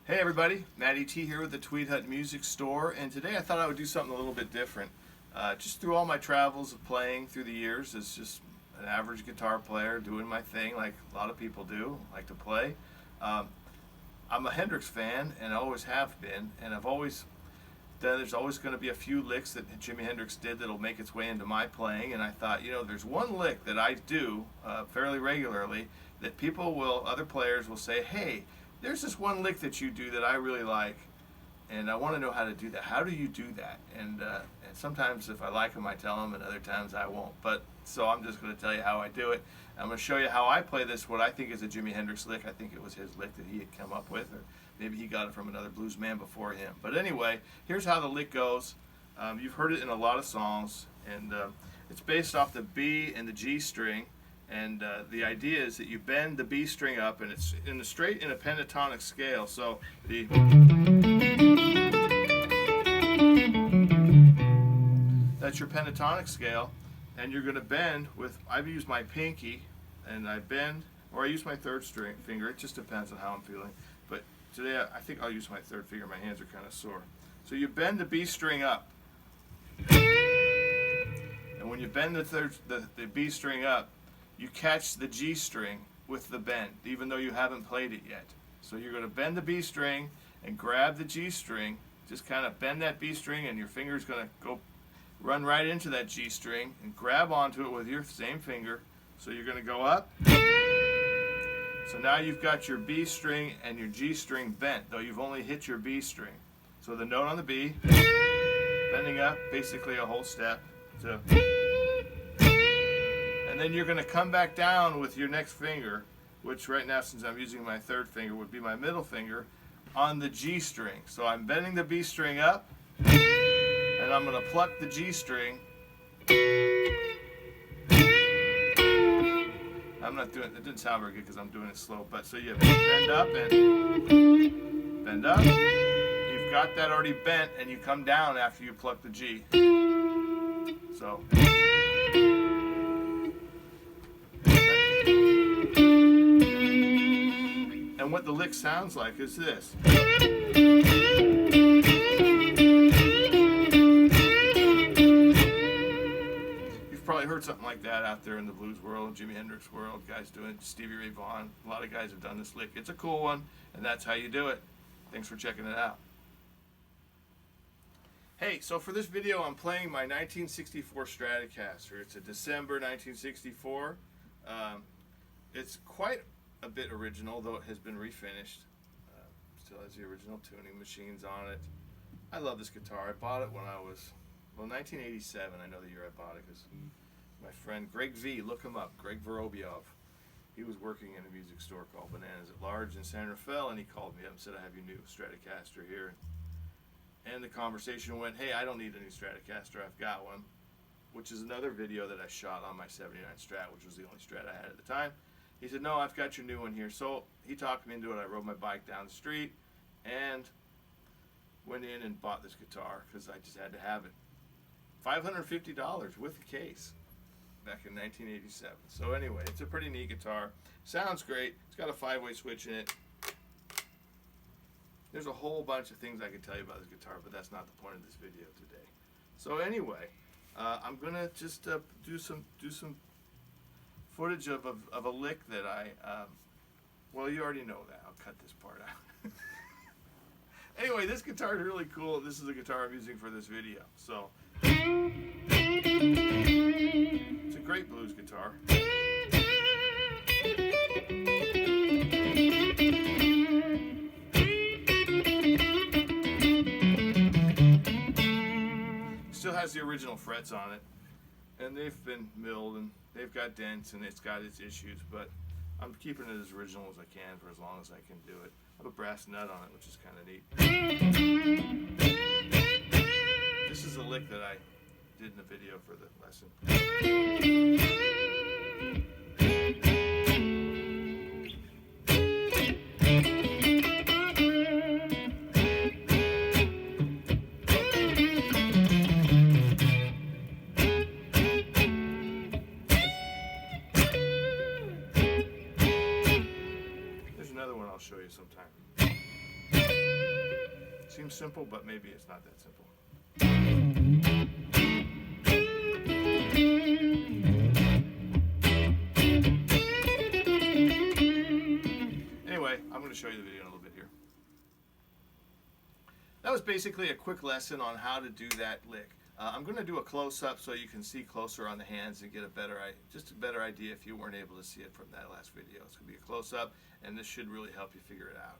Hey everybody, Matty T here with the Tweed Hut Music Store, and today I thought I would do something a little bit different. Just through all my travels of playing through the years as just an average guitar player doing my thing like a lot of people do, like to play. I'm a Hendrix fan and I always have been, and there's always going to be a few licks that Jimi Hendrix did that'll make its way into my playing, and I thought, there's one lick that I do fairly regularly that other players will say, hey, there's this one lick that you do that I really like, and I want to know how to do that. How do you do that? And sometimes if I like them, I tell them, and other times I won't. So I'm just going to tell you how I do it. I'm going to show you how I play this, what I think is a Jimi Hendrix lick. I think it was his lick that he had come up with, or maybe he got it from another blues man before him. But anyway, here's how the lick goes. You've heard it in a lot of songs, and it's based off the B and the G string. And the idea is that you bend the B string up, and it's in a pentatonic scale. So that's your pentatonic scale, and you're going to bend with. I've used my pinky, and I bend, or I use my third string finger. It just depends on how I'm feeling. But today I think I'll use my third finger. My hands are kind of sore. So you bend the B string up, and when you bend the B string up, you catch the G string with the bend, even though you haven't played it yet. So you're going to bend the B string and grab the G string, just kind of bend that B string, and your finger's going to run right into that G string and grab onto it with your same finger. So you're going to go up. So now you've got your B string and your G string bent, though you've only hit your B string. So the note on the B, bending up, basically a whole step. And then you're going to come back down with your next finger, which right now, since I'm using my third finger, would be my middle finger, on the G string. So I'm bending the B string up, and I'm going to pluck the G string. I'm not doing it didn't sound very good because I'm doing it slow, but so you bend up and bend up. You've got that already bent, and you come down after you pluck the G. So. And what the lick sounds like is this. You've probably heard something like that out there in the blues world, Jimi Hendrix world, guys doing it, Stevie Ray Vaughan. A lot of guys have done this lick. It's a cool one, and that's how you do it. Thanks for checking it out. Hey, so for this video, I'm playing my 1964 Stratocaster. It's a December 1964. It's quite a bit original, though it has been refinished. Still has the original tuning machines on it. I love this guitar. I bought it when I was, 1987. I know the year I bought it because my friend Greg V, look him up, Greg Vorobyov. He was working in a music store called Bananas at Large in San Rafael, and he called me up and said, I have your new Stratocaster here. And the conversation went, hey, I don't need a new Stratocaster, I've got one, which is another video that I shot on my 79 Strat, which was the only Strat I had at the time. He said, no, I've got your new one here. So he talked me into it. I rode my bike down the street and went in and bought this guitar because I just had to have it. $550 with the case back in 1987. So anyway, it's a pretty neat guitar. Sounds great. It's got a 5-way switch in it. There's a whole bunch of things I could tell you about this guitar, but that's not the point of this video today. So anyway, I'm going to just do some footage of a lick that you already know that. I'll cut this part out. Anyway, this guitar is really cool. This is the guitar I'm using for this video. So, it's a great blues guitar. Still has the original frets on it. And they've been milled, and they've got dents, and it's got its issues, but I'm keeping it as original as I can for as long as I can do it. I have a brass nut on it, which is kind of neat. This is a lick that I did in the video for the lesson. I'll show you sometime. Seems simple, but maybe it's not that simple. Anyway, I'm going to show you the video in a little bit here. That was basically a quick lesson on how to do that lick. I'm going to do a close-up so you can see closer on the hands and get a better idea if you weren't able to see it from that last video. It's going to be a close-up, and this should really help you figure it out.